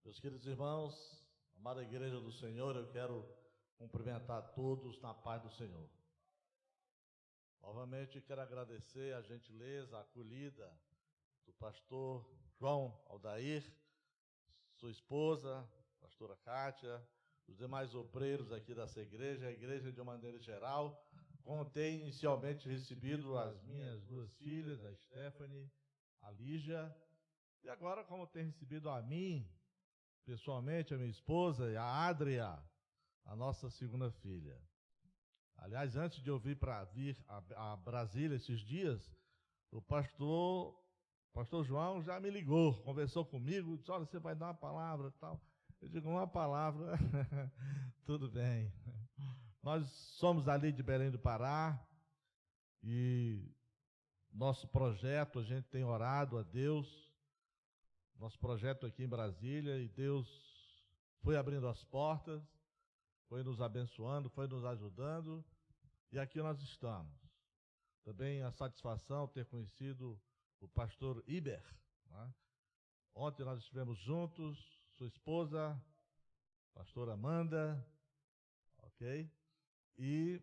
Meus queridos irmãos, amada Igreja do Senhor, eu quero cumprimentar todos na paz do Senhor. Novamente quero agradecer a gentileza, a acolhida do pastor João Aldair, sua esposa, pastora Kátia, os demais obreiros aqui dessa igreja, a igreja de uma maneira geral. Ontem, inicialmente, recebido as minhas duas filhas, a Stephanie, a Lígia, e agora, como tem recebido a mim, pessoalmente, a minha esposa e a Adria, a nossa segunda filha. Aliás, antes de eu vir a Brasília esses dias, o pastor João já me ligou, conversou comigo, disse, olha, você vai dar uma palavra e tal. Eu digo, uma palavra, tudo bem. Nós somos ali de Belém do Pará e nosso projeto, a gente tem orado a Deus, nosso projeto aqui em Brasília, e Deus foi abrindo as portas, foi nos abençoando, foi nos ajudando, e aqui nós estamos. Também a satisfação de ter conhecido o pastor Iber, né? Ontem nós estivemos juntos, sua esposa, pastora Amanda, ok? E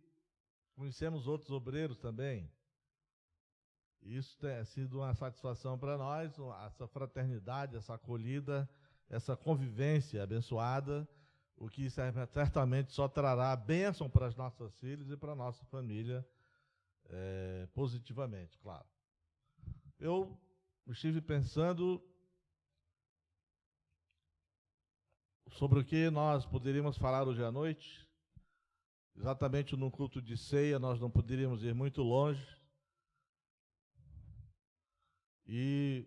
conhecemos outros obreiros também. Isso tem sido uma satisfação para nós, essa fraternidade, essa acolhida, essa convivência abençoada, o que certamente só trará bênção para as nossas filhas e para a nossa família, positivamente, claro. Eu estive pensando sobre o que nós poderíamos falar hoje à noite. Exatamente no culto de ceia, nós não poderíamos ir muito longe. E,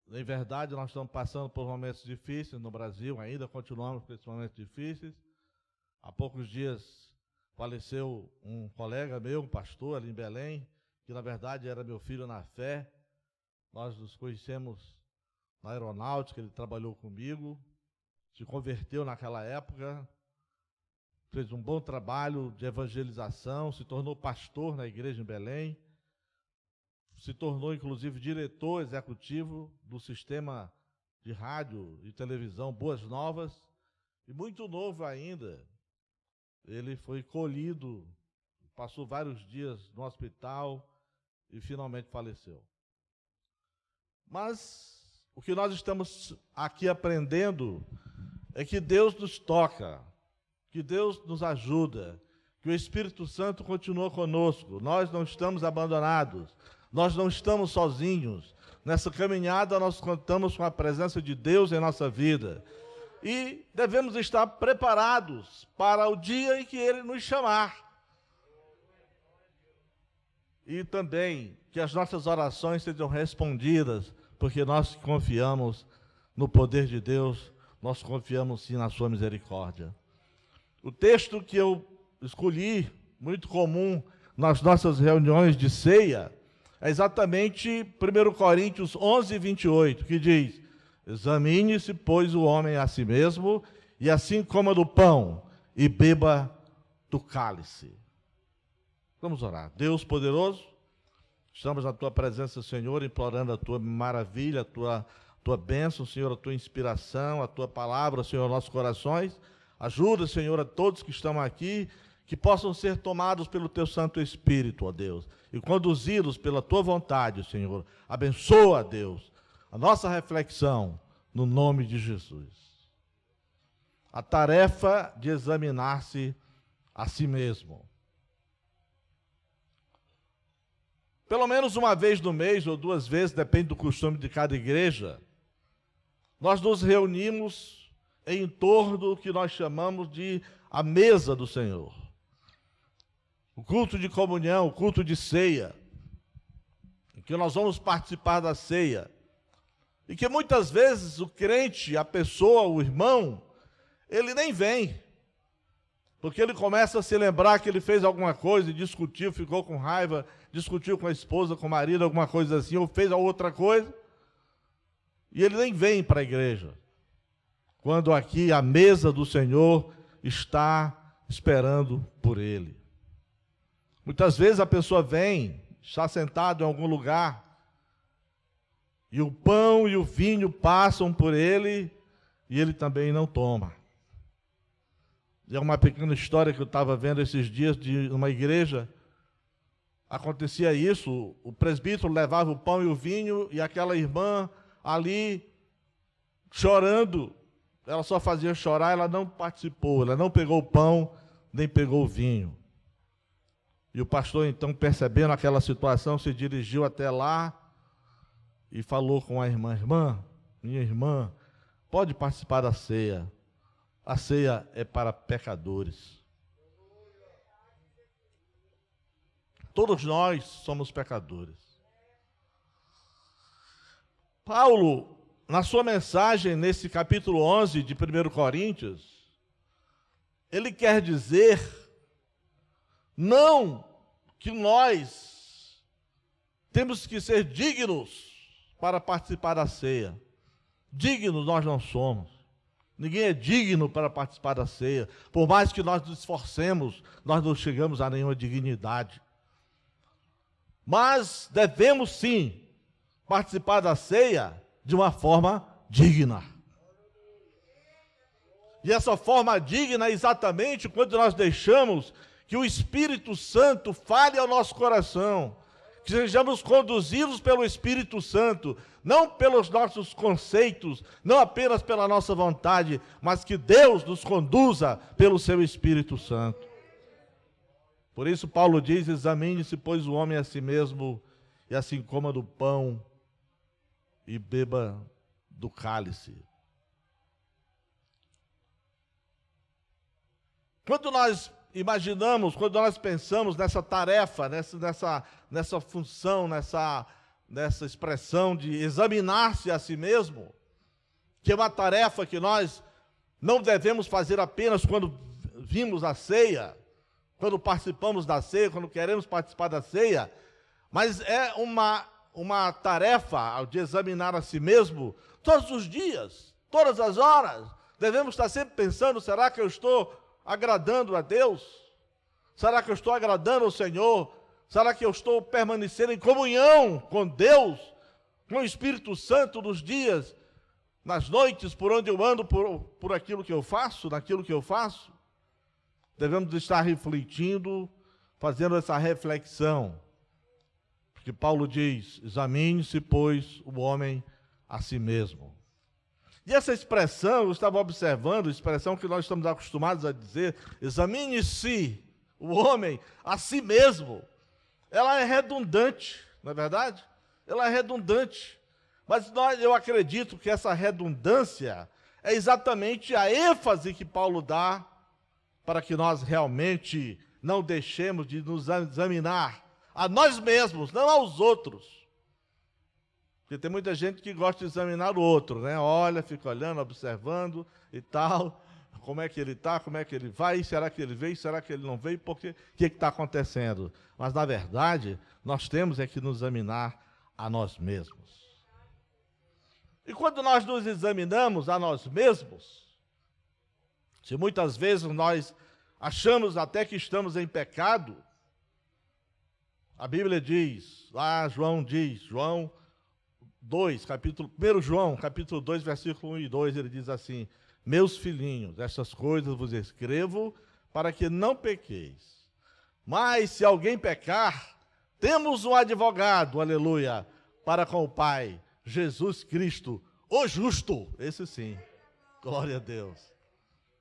em verdade, nós estamos passando por momentos difíceis no Brasil, ainda continuamos com esses momentos difíceis. Há poucos dias faleceu um colega meu, um pastor ali em Belém, que na verdade era meu filho na fé. Nós nos conhecemos na aeronáutica, ele trabalhou comigo, se converteu naquela época, fez um bom trabalho de evangelização, se tornou pastor na igreja em Belém, se tornou inclusive diretor executivo do sistema de rádio e televisão Boas Novas, e muito novo ainda, ele foi colhido, passou vários dias no hospital e finalmente faleceu. Mas o que nós estamos aqui aprendendo é que Deus nos toca, que Deus nos ajuda, que o Espírito Santo continua conosco, nós não estamos abandonados, nós não estamos sozinhos. Nessa caminhada nós contamos com a presença de Deus em nossa vida e devemos estar preparados para o dia em que Ele nos chamar. E também que as nossas orações sejam respondidas, porque nós confiamos no poder de Deus, nós confiamos sim na sua misericórdia. O texto que eu escolhi, muito comum nas nossas reuniões de ceia, é exatamente 1 Coríntios 11, 28, que diz, examine-se, pois, o homem a si mesmo, e assim coma do pão e beba do cálice. Vamos orar. Deus poderoso, estamos na Tua presença, Senhor, implorando a Tua maravilha, a Tua bênção, Senhor, a Tua inspiração, a Tua palavra, Senhor, nossos corações. Ajuda, Senhor, a todos que estão aqui, que possam ser tomados pelo Teu Santo Espírito, ó Deus, e conduzidos pela Tua vontade, Senhor. Abençoa, Deus, a nossa reflexão, no nome de Jesus. A tarefa de examinar-se a si mesmo. Pelo menos uma vez no mês, ou duas vezes, depende do costume de cada igreja, nós nos reunimos em torno do que nós chamamos de a mesa do Senhor. O culto de comunhão, o culto de ceia, em que nós vamos participar da ceia, e que muitas vezes o crente, a pessoa, o irmão, ele nem vem, porque ele começa a se lembrar que ele fez alguma coisa e discutiu, ficou com raiva, discutiu com a esposa, com o marido, alguma coisa assim, ou fez outra coisa, e ele nem vem para a igreja, quando aqui a mesa do Senhor está esperando por ele. Muitas vezes a pessoa vem, está sentado em algum lugar, e o pão e o vinho passam por ele, e ele também não toma. E é uma pequena história que eu estava vendo esses dias de uma igreja. Acontecia isso, o presbítero levava o pão e o vinho, e aquela irmã ali, chorando, ela só fazia chorar, ela não participou, ela não pegou o pão, nem pegou o vinho. E o pastor, então, percebendo aquela situação, se dirigiu até lá e falou com a irmã: irmã, minha irmã, pode participar da ceia. A ceia é para pecadores. Todos nós somos pecadores. Paulo, na sua mensagem, nesse capítulo 11 de 1 Coríntios, ele quer dizer, não que nós temos que ser dignos para participar da ceia. Dignos nós não somos. Ninguém é digno para participar da ceia. Por mais que nós nos esforcemos, nós não chegamos a nenhuma dignidade. Mas devemos sim participar da ceia de uma forma digna. E essa forma digna é exatamente quando nós deixamos que o Espírito Santo fale ao nosso coração, que sejamos conduzidos pelo Espírito Santo, não pelos nossos conceitos, não apenas pela nossa vontade, mas que Deus nos conduza pelo seu Espírito Santo. Por isso Paulo diz: examine-se, pois, o homem a si mesmo, e assim coma do pão e beba do cálice. Quando nós imaginamos, quando nós pensamos nessa tarefa, nessa função, nessa expressão de examinar-se a si mesmo, que é uma tarefa que nós não devemos fazer apenas quando vimos a ceia, quando participamos da ceia, quando queremos participar da ceia, mas é uma tarefa de examinar a si mesmo todos os dias, todas as horas. Devemos estar sempre pensando: será que eu estou agradando a Deus? Será que eu estou agradando ao Senhor? Será que eu estou permanecendo em comunhão com Deus, com o Espírito Santo nos dias, nas noites, por onde eu ando, por aquilo que eu faço, naquilo que eu faço? Devemos estar refletindo, fazendo essa reflexão. Porque Paulo diz: examine-se, pois, o homem a si mesmo. E essa expressão, eu estava observando, a expressão que nós estamos acostumados a dizer, examine-se o homem a si mesmo, ela é redundante, não é verdade? Ela é redundante. Mas eu acredito que essa redundância é exatamente a ênfase que Paulo dá para que nós realmente não deixemos de nos examinar a nós mesmos, não aos outros. Porque tem muita gente que gosta de examinar o outro, né? Olha, fica olhando, observando e tal. Como é que ele está, como é que ele vai, será que ele veio, será que ele não veio, porque o que está acontecendo? Mas, na verdade, nós temos que nos examinar a nós mesmos. E quando nós nos examinamos a nós mesmos, se muitas vezes nós achamos até que estamos em pecado, a Bíblia diz, lá João diz, João 2,1 João, capítulo 2, versículo 1 e 2, ele diz assim: meus filhinhos, essas coisas vos escrevo para que não pequeis. Mas se alguém pecar, temos um advogado, aleluia, para com o Pai, Jesus Cristo, o justo, esse sim, glória a Deus.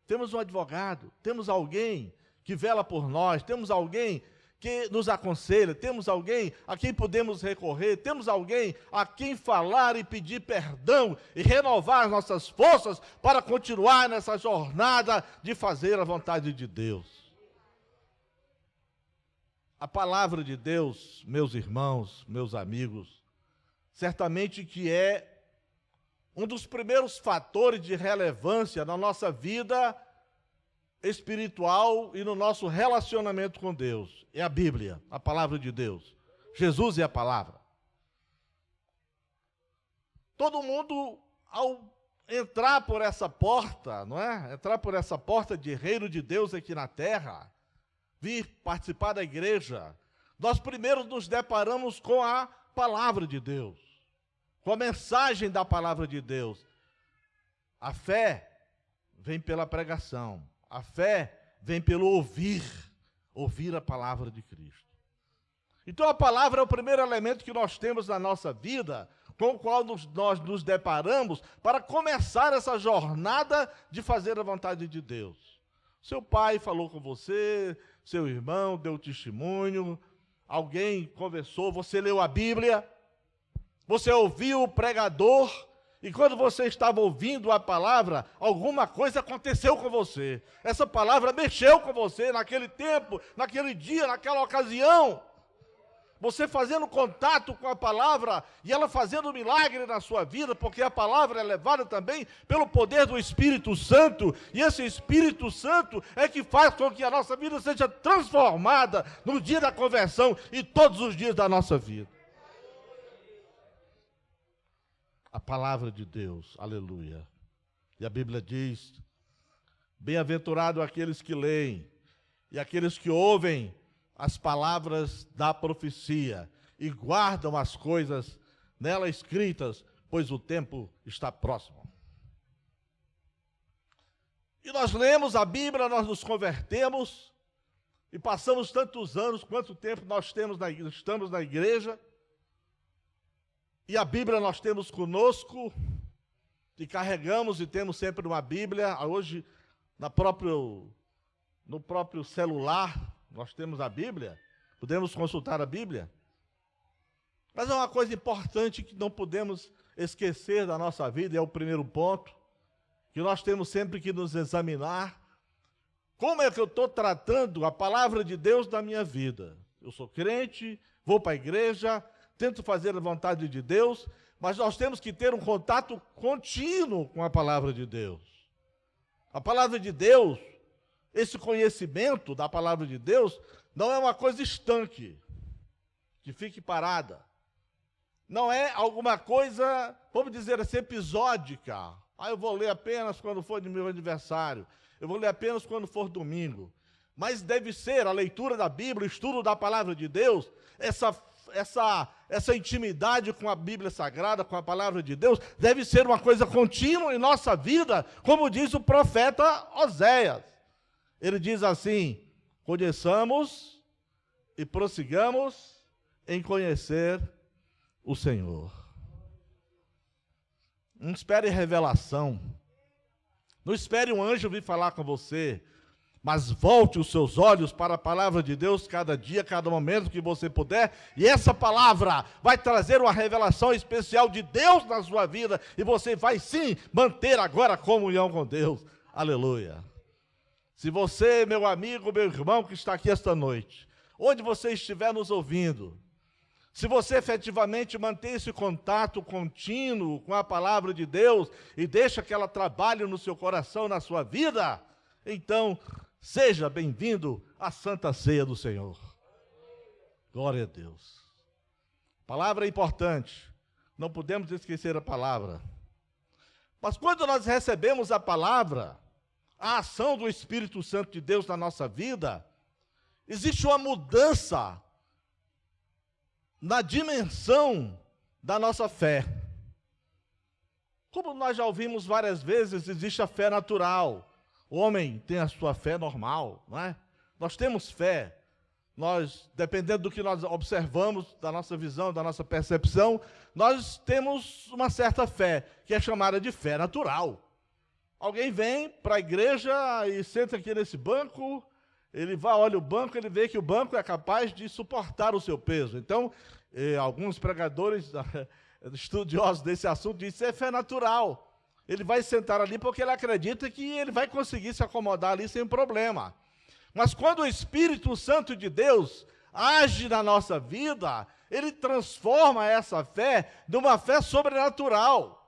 Temos um advogado, temos alguém que vela por nós, temos alguém que nos aconselha, temos alguém a quem podemos recorrer, temos alguém a quem falar e pedir perdão e renovar as nossas forças para continuar nessa jornada de fazer a vontade de Deus. A palavra de Deus, meus irmãos, meus amigos, certamente que é um dos primeiros fatores de relevância na nossa vida espiritual e no nosso relacionamento com Deus. É a Bíblia, a palavra de Deus. Jesus é a palavra. Todo mundo, ao entrar por essa porta, não é? Entrar por essa porta de reino de Deus aqui na terra, vir participar da igreja, nós primeiro nos deparamos com a palavra de Deus, com a mensagem da palavra de Deus. A fé vem pela pregação. A fé vem pelo ouvir a palavra de Cristo. Então a palavra é o primeiro elemento que nós temos na nossa vida, com o qual nós nos deparamos para começar essa jornada de fazer a vontade de Deus. Seu pai falou com você, seu irmão deu testemunho, alguém conversou, você leu a Bíblia, você ouviu o pregador, e quando você estava ouvindo a palavra, alguma coisa aconteceu com você. Essa palavra mexeu com você naquele tempo, naquele dia, naquela ocasião. Você fazendo contato com a palavra e ela fazendo milagre na sua vida, porque a palavra é levada também pelo poder do Espírito Santo, e esse Espírito Santo é que faz com que a nossa vida seja transformada no dia da conversão e todos os dias da nossa vida. A palavra de Deus, aleluia. E a Bíblia diz: bem-aventurado aqueles que leem e aqueles que ouvem as palavras da profecia e guardam as coisas nela escritas, pois o tempo está próximo. E nós lemos a Bíblia, nós nos convertemos e passamos tantos anos, quanto tempo nós estamos na igreja, e a Bíblia nós temos conosco, e carregamos e temos sempre uma Bíblia. Hoje, no próprio celular, nós temos a Bíblia, podemos consultar a Bíblia. Mas é uma coisa importante que não podemos esquecer da nossa vida, é o primeiro ponto, que nós temos sempre que nos examinar. Como é que eu estou tratando a palavra de Deus na minha vida? Eu sou crente, vou para a igreja, tento fazer a vontade de Deus, mas nós temos que ter um contato contínuo com a palavra de Deus. A palavra de Deus, esse conhecimento da palavra de Deus, não é uma coisa estanque, que fique parada. Não é alguma coisa, vamos dizer assim, episódica. Eu vou ler apenas quando for de meu aniversário. Eu vou ler apenas quando for domingo. Mas deve ser a leitura da Bíblia, o estudo da palavra de Deus, essa intimidade com a Bíblia Sagrada, com a palavra de Deus, deve ser uma coisa contínua em nossa vida, como diz o profeta Oséias. Ele diz assim: conheçamos e prossigamos em conhecer o Senhor. Não espere revelação, não espere um anjo vir falar com você, mas volte os seus olhos para a palavra de Deus cada dia, cada momento que você puder, e essa palavra vai trazer uma revelação especial de Deus na sua vida, e você vai sim manter agora a comunhão com Deus. Aleluia. Se você, meu amigo, meu irmão que está aqui esta noite, onde você estiver nos ouvindo, se você efetivamente mantém esse contato contínuo com a palavra de Deus e deixa que ela trabalhe no seu coração, na sua vida, então seja bem-vindo à Santa Ceia do Senhor. Glória a Deus. Palavra é importante, não podemos esquecer a palavra. Mas quando nós recebemos a palavra, a ação do Espírito Santo de Deus na nossa vida, existe uma mudança na dimensão da nossa fé. Como nós já ouvimos várias vezes, existe a fé natural. O homem tem a sua fé normal, não é? Nós temos fé. Nós, dependendo do que nós observamos, da nossa visão, da nossa percepção, nós temos uma certa fé, que é chamada de fé natural. Alguém vem para a igreja e senta aqui nesse banco, ele vai, olha o banco, ele vê que o banco é capaz de suportar o seu peso. Então, alguns pregadores estudiosos desse assunto dizem que isso é fé natural. Ele vai sentar ali porque ele acredita que ele vai conseguir se acomodar ali sem problema. Mas quando o Espírito Santo de Deus age na nossa vida, ele transforma essa fé numa fé sobrenatural.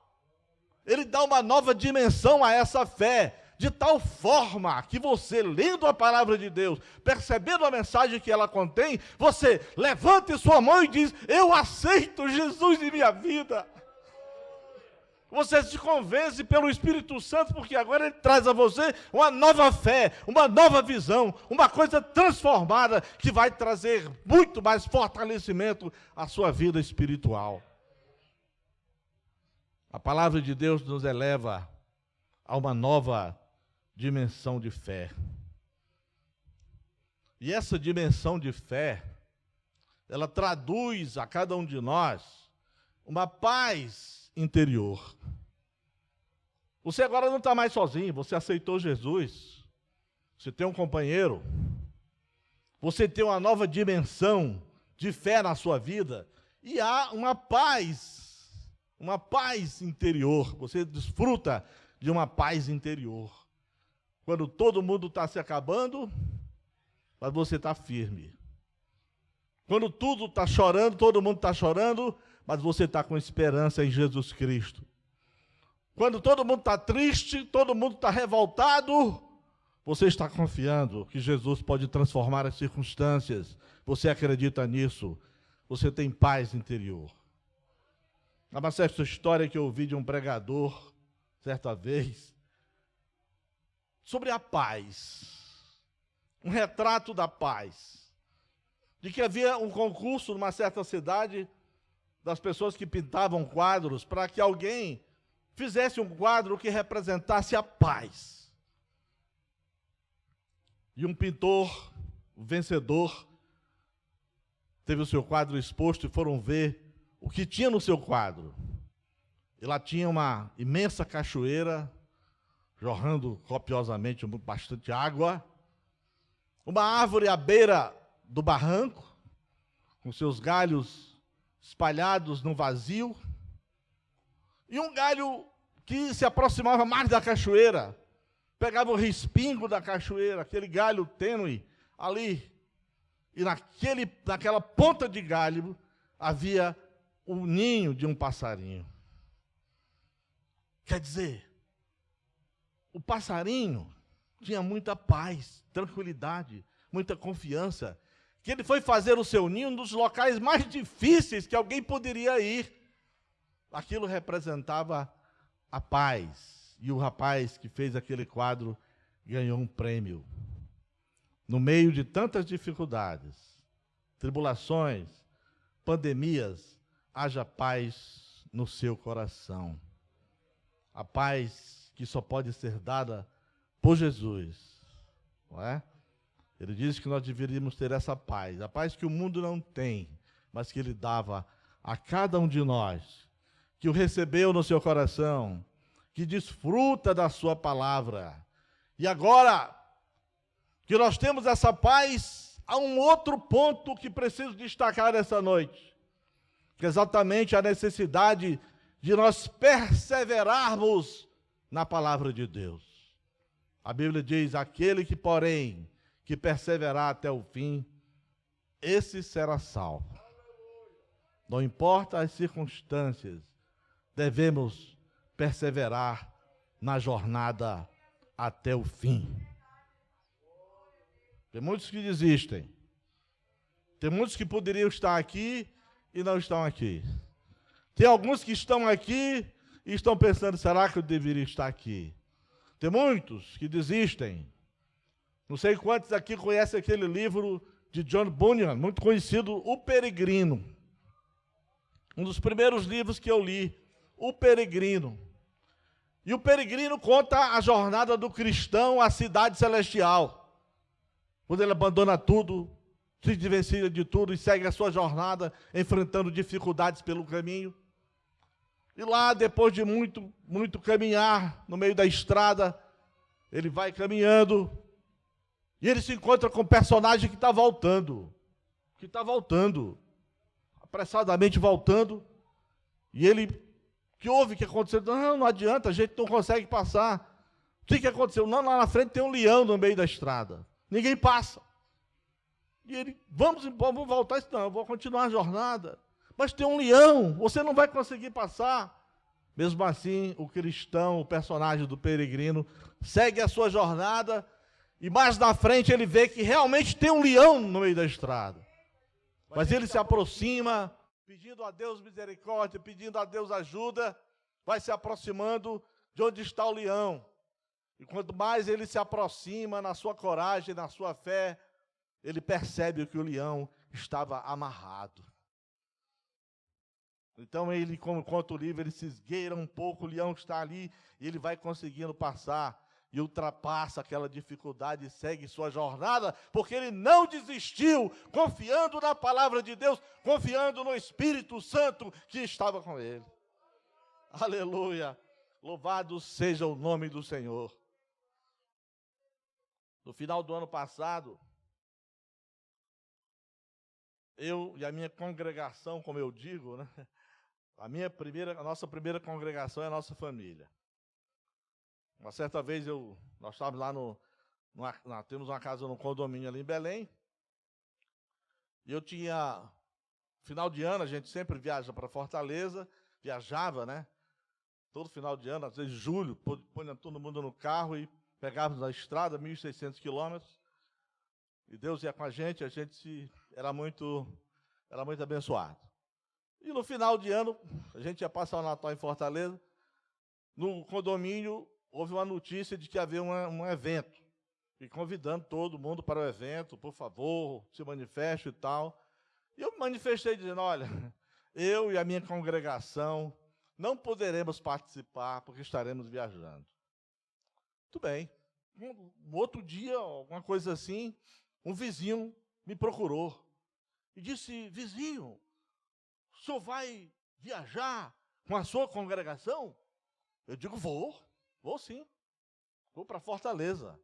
Ele dá uma nova dimensão a essa fé, de tal forma que você, lendo a palavra de Deus, percebendo a mensagem que ela contém, você levanta sua mão e diz: eu aceito Jesus em minha vida. Você se convence pelo Espírito Santo, porque agora ele traz a você uma nova fé, uma nova visão, uma coisa transformada, que vai trazer muito mais fortalecimento à sua vida espiritual. A palavra de Deus nos eleva a uma nova dimensão de fé. E essa dimensão de fé, ela traduz a cada um de nós uma paz interior. Você agora não está mais sozinho, você aceitou Jesus, você tem um companheiro, você tem uma nova dimensão de fé na sua vida, e há uma paz interior, você desfruta de uma paz interior. Quando todo mundo está se acabando, mas você está firme. Quando tudo está chorando, todo mundo está chorando, mas você está com esperança em Jesus Cristo. Quando todo mundo está triste, todo mundo está revoltado, você está confiando que Jesus pode transformar as circunstâncias. Você acredita nisso. Você tem paz interior. Há uma certa história que eu ouvi de um pregador, certa vez, sobre a paz. Um retrato da paz. De que havia um concurso numa certa cidade das pessoas que pintavam quadros para que alguém fizesse um quadro que representasse a paz. E um pintor, o vencedor, teve o seu quadro exposto e foram ver o que tinha no seu quadro. E lá tinha uma imensa cachoeira, jorrando copiosamente bastante água, uma árvore à beira do barranco, com seus galhos espalhados no vazio, e um galho que se aproximava mais da cachoeira, pegava o respingo da cachoeira, aquele galho tênue ali, e naquela ponta de galho havia o ninho de um passarinho. Quer dizer, o passarinho tinha muita paz, tranquilidade, muita confiança, que ele foi fazer o seu ninho nos locais mais difíceis que alguém poderia ir. Aquilo representava a paz. E o rapaz que fez aquele quadro ganhou um prêmio. No meio de tantas dificuldades, tribulações, pandemias, haja paz no seu coração. A paz que só pode ser dada por Jesus, não é? Ele diz que nós deveríamos ter essa paz, a paz que o mundo não tem, mas que ele dava a cada um de nós, que o recebeu no seu coração, que desfruta da sua palavra. E agora que nós temos essa paz, há um outro ponto que preciso destacar essa noite, que é exatamente a necessidade de nós perseverarmos na palavra de Deus. A Bíblia diz, aquele que, porém, que perseverar até o fim, esse será salvo. Não importa as circunstâncias, devemos perseverar na jornada até o fim. Tem muitos que desistem. Tem muitos que poderiam estar aqui e não estão aqui. Tem alguns que estão aqui e estão pensando, será que eu deveria estar aqui? Tem muitos que desistem. Não sei quantos aqui conhecem aquele livro de John Bunyan, muito conhecido, O Peregrino. Um dos primeiros livros que eu li, O Peregrino. E o Peregrino conta a jornada do cristão à cidade celestial. Quando ele abandona tudo, se desvencilha de tudo e segue a sua jornada, enfrentando dificuldades pelo caminho. E lá, depois de muito caminhar no meio da estrada, ele vai caminhando e ele se encontra com um personagem que está voltando. Apressadamente voltando. E ele... que houve, que aconteceu? Não adianta, a gente não consegue passar. O que aconteceu? Não, lá na frente tem um leão no meio da estrada. Ninguém passa. E ele, vamos voltar. Não, eu vou continuar a jornada. Mas tem um leão, você não vai conseguir passar. Mesmo assim, o cristão, o personagem do peregrino, segue a sua jornada e mais na frente ele vê que realmente tem um leão no meio da estrada. Mas ele se aproxima, pedindo a Deus misericórdia, pedindo a Deus ajuda, vai se aproximando de onde está o leão. E quanto mais ele se aproxima na sua coragem, na sua fé, ele percebe que o leão estava amarrado. Então, ele, como conta o livro, ele se esgueira um pouco, o leão está ali, e ele vai conseguindo passar, e ultrapassa aquela dificuldade e segue sua jornada, porque ele não desistiu, confiando na palavra de Deus, confiando no Espírito Santo que estava com ele. Aleluia! Louvado seja o nome do Senhor. No final do ano passado, eu e a minha congregação, como eu digo, né? A nossa primeira congregação é a nossa família. Uma certa vez nós estávamos lá nós temos uma casa no condomínio ali em Belém, e eu tinha, final de ano, a gente sempre viaja para Fortaleza, viajava, né? Todo final de ano, às vezes julho, punha todo mundo no carro e pegávamos a estrada, 1.600 quilômetros, e Deus ia com a gente era muito abençoado. E no final de ano, a gente ia passar o Natal em Fortaleza, no condomínio houve uma notícia de que havia um evento, e convidando todo mundo para o evento, por favor, se manifeste e tal. E eu me manifestei dizendo, olha, eu e a minha congregação não poderemos participar porque estaremos viajando. Muito bem. Um outro dia, alguma coisa assim, um vizinho me procurou e disse, vizinho, o senhor vai viajar com a sua congregação? Eu digo, vou sim. Vou para Fortaleza.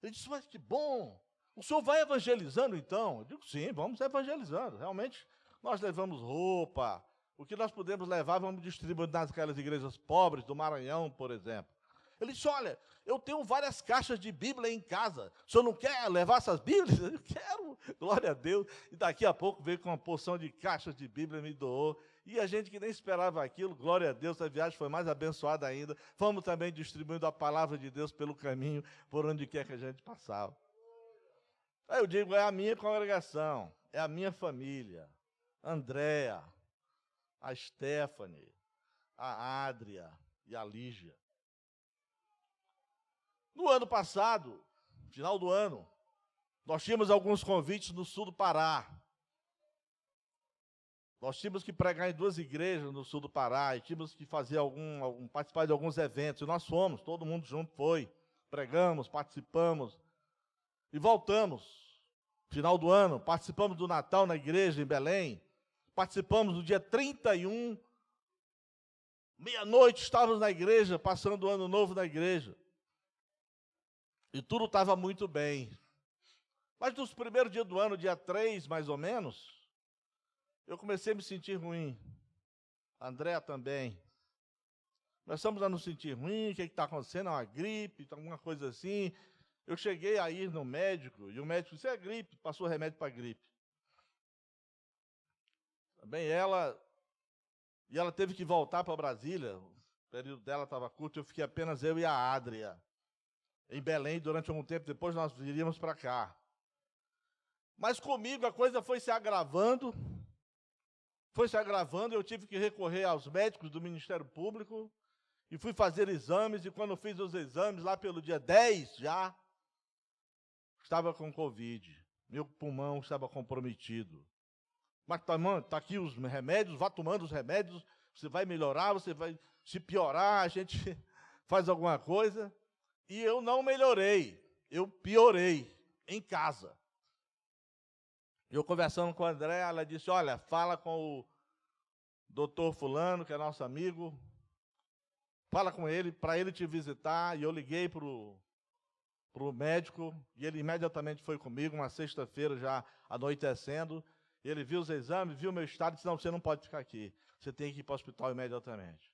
Ele disse, mas que bom. O senhor vai evangelizando então? Eu digo, sim, vamos evangelizando. Realmente, nós levamos roupa. O que nós podemos levar, vamos distribuir naquelas igrejas pobres do Maranhão, por exemplo. Ele disse, olha, eu tenho várias caixas de Bíblia em casa. O senhor não quer levar essas Bíblias? Eu quero, glória a Deus. E daqui a pouco veio com uma porção de caixas de Bíblia e me doou. E a gente que nem esperava aquilo, glória a Deus, a viagem foi mais abençoada ainda. Fomos também distribuindo a palavra de Deus pelo caminho, por onde quer que a gente passava. Aí eu digo, é a minha congregação, é a minha família. Andréa, a Stephanie, a Adria e a Lígia. No ano passado, final do ano, nós tínhamos alguns convites no sul do Pará. Nós tínhamos que pregar em 2 igrejas no sul do Pará, e tínhamos que fazer participar de alguns eventos. E nós fomos, todo mundo junto foi. Pregamos, participamos e voltamos. Final do ano, participamos do Natal na igreja em Belém. Participamos do dia 31, meia-noite, estávamos na igreja, passando o ano novo na igreja. E tudo estava muito bem. Mas nos primeiros dias do ano, dia 3, mais ou menos, eu comecei a me sentir ruim. André também. Começamos a nos sentir ruim, o que está acontecendo? É uma gripe, alguma coisa assim. Eu cheguei a ir no médico, e o médico disse, é gripe, passou remédio para gripe. Também ela teve que voltar para Brasília, o período dela estava curto, eu fiquei apenas eu e a Adria em Belém durante algum tempo, depois nós viríamos para cá. Mas comigo a coisa foi se agravando, eu tive que recorrer aos médicos do Ministério Público, e fui fazer exames, e quando fiz os exames, lá pelo dia 10 já, estava com Covid, meu pulmão estava comprometido. Mas está aqui os remédios, vá tomando os remédios, você vai melhorar, você vai se piorar, a gente faz alguma coisa. E eu não melhorei, eu piorei em casa. Eu conversando com a André, ela disse, olha, fala com o doutor fulano, que é nosso amigo, fala com ele, para ele te visitar. E eu liguei para o médico, e ele imediatamente foi comigo, uma sexta-feira já anoitecendo. Ele viu os exames, viu o meu estado e disse, não, você não pode ficar aqui, você tem que ir para o hospital imediatamente.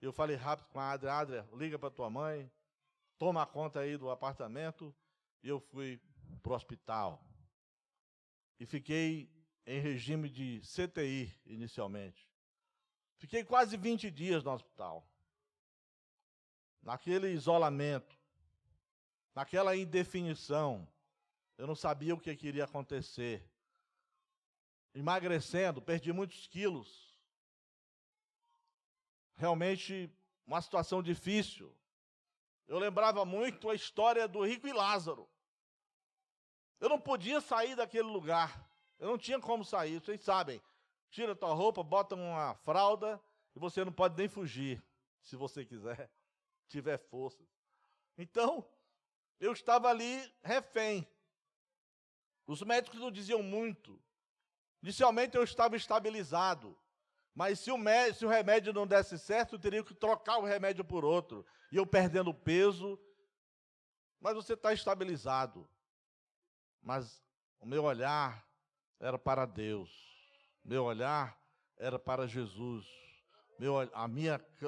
Eu falei rápido com a Adria, liga para tua mãe, toma conta aí do apartamento, e eu fui para o hospital. E fiquei em regime de CTI, inicialmente. Fiquei quase 20 dias no hospital. Naquele isolamento, naquela indefinição, eu não sabia o que iria acontecer. Emagrecendo, perdi muitos quilos. Realmente, uma situação difícil. Eu lembrava muito a história do rico e Lázaro. Eu não podia sair daquele lugar. Eu não tinha como sair, vocês sabem. tira tua roupa, bota uma fralda e você não pode nem fugir, se você quiser, tiver força. Então, eu estava ali refém. Os médicos não diziam muito. Inicialmente eu estava estabilizado, mas se o remédio não desse certo, eu teria que trocar o remédio por outro. E eu perdendo peso, mas você está estabilizado. Mas o meu olhar era para Deus. Meu olhar era para Jesus.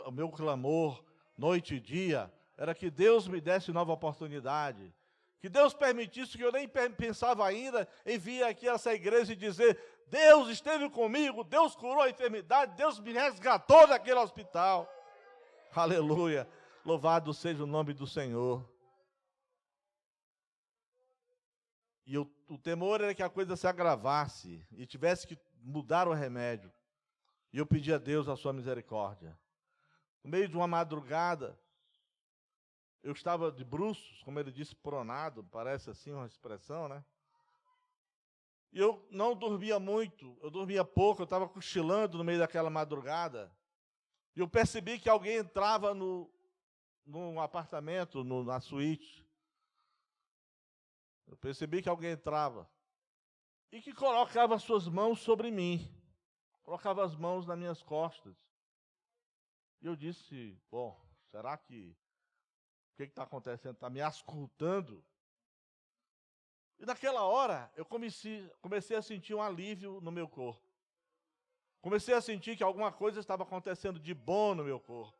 O meu clamor, noite e dia, era que Deus me desse nova oportunidade. Que Deus permitisse, que eu nem pensava ainda em vir aqui a essa igreja e dizer: Deus esteve comigo, Deus curou a enfermidade, Deus me resgatou daquele hospital. Aleluia, louvado seja o nome do Senhor. E o temor era que a coisa se agravasse e tivesse que mudar o remédio. E eu pedi a Deus a sua misericórdia. No meio de uma madrugada, eu estava de bruços, como ele disse, pronado, parece assim uma expressão, né? E eu não dormia muito, eu dormia pouco, eu estava cochilando no meio daquela madrugada. E eu percebi que alguém entrava no apartamento, na suíte. Eu percebi que alguém entrava e que colocava suas mãos sobre mim, colocava as mãos nas minhas costas. E eu disse: bom, será que o que está acontecendo? Está me auscultando? E naquela hora eu comecei a sentir um alívio no meu corpo. Comecei a sentir que alguma coisa estava acontecendo de bom no meu corpo.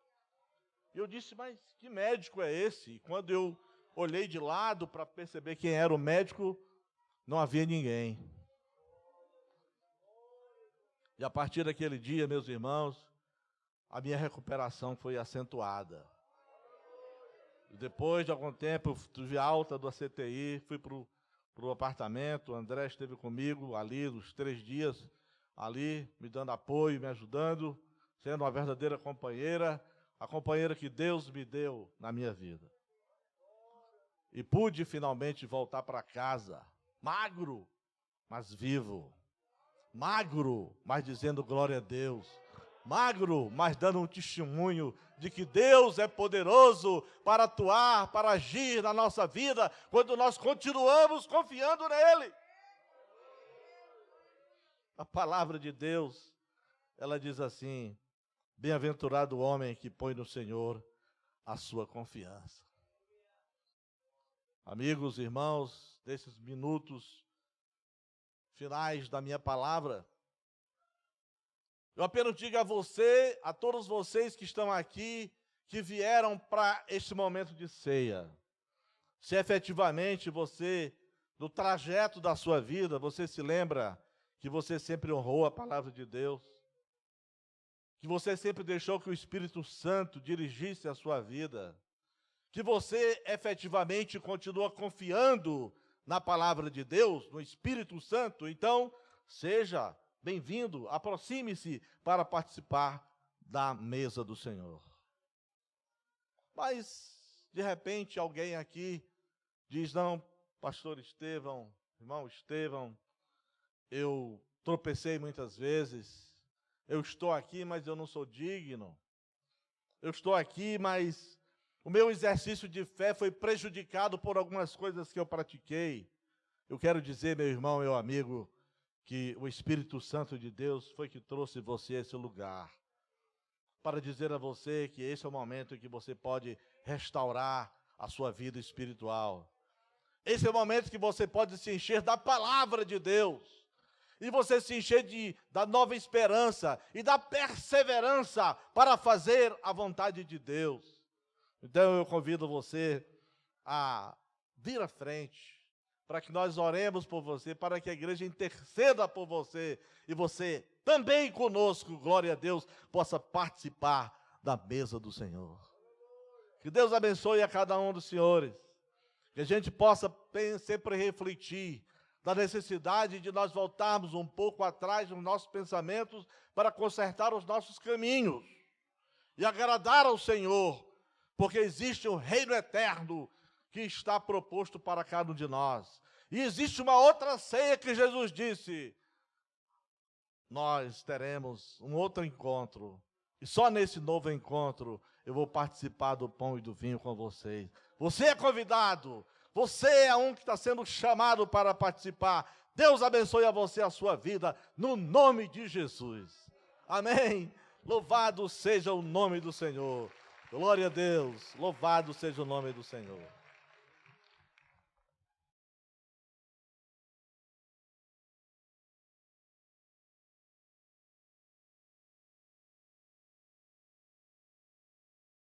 E eu disse: mas que médico é esse? E quando eu olhei de lado para perceber quem era o médico, não havia ninguém. E a partir daquele dia, meus irmãos, a minha recuperação foi acentuada. E depois de algum tempo, eu tive alta do CTI, fui para o apartamento, o André esteve comigo ali, os 3 dias, ali, me dando apoio, me ajudando, sendo uma verdadeira companheira, a companheira que Deus me deu na minha vida. E pude finalmente voltar para casa, magro, mas vivo. Magro, mas dizendo glória a Deus. Magro, mas dando um testemunho de que Deus é poderoso para atuar, para agir na nossa vida, quando nós continuamos confiando nele. A palavra de Deus, ela diz assim: bem-aventurado o homem que põe no Senhor a sua confiança. Amigos, irmãos, desses minutos finais da minha palavra, eu apenas digo a você, a todos vocês que estão aqui, que vieram para este momento de ceia, se efetivamente você, no trajeto da sua vida, você se lembra que você sempre honrou a palavra de Deus, que você sempre deixou que o Espírito Santo dirigisse a sua vida, que você efetivamente continua confiando na palavra de Deus, no Espírito Santo, então seja bem-vindo, aproxime-se para participar da mesa do Senhor. Mas, de repente, alguém aqui diz: não, pastor Estevão, irmão Estevão, eu tropecei muitas vezes, eu estou aqui, mas eu não sou digno, eu estou aqui, mas o meu exercício de fé foi prejudicado por algumas coisas que eu pratiquei. Eu quero dizer, meu irmão, meu amigo, que o Espírito Santo de Deus foi que trouxe você a esse lugar, para dizer a você que esse é o momento em que você pode restaurar a sua vida espiritual. Esse é o momento que você pode se encher da palavra de Deus, e você se encher da nova esperança e da perseverança para fazer a vontade de Deus. Então eu convido você a vir à frente, para que nós oremos por você, para que a igreja interceda por você, e você também conosco, glória a Deus, possa participar da mesa do Senhor. Que Deus abençoe a cada um dos senhores, que a gente possa sempre refletir da necessidade de nós voltarmos um pouco atrás nos nossos pensamentos para consertar os nossos caminhos e agradar ao Senhor, porque existe um reino eterno que está proposto para cada um de nós. E existe uma outra ceia que Jesus disse: nós teremos um outro encontro. E só nesse novo encontro eu vou participar do pão e do vinho com vocês. Você é convidado. Você é um que está sendo chamado para participar. Deus abençoe a você, a sua vida, no nome de Jesus. Amém. Louvado seja o nome do Senhor. Glória a Deus. Louvado seja o nome do Senhor.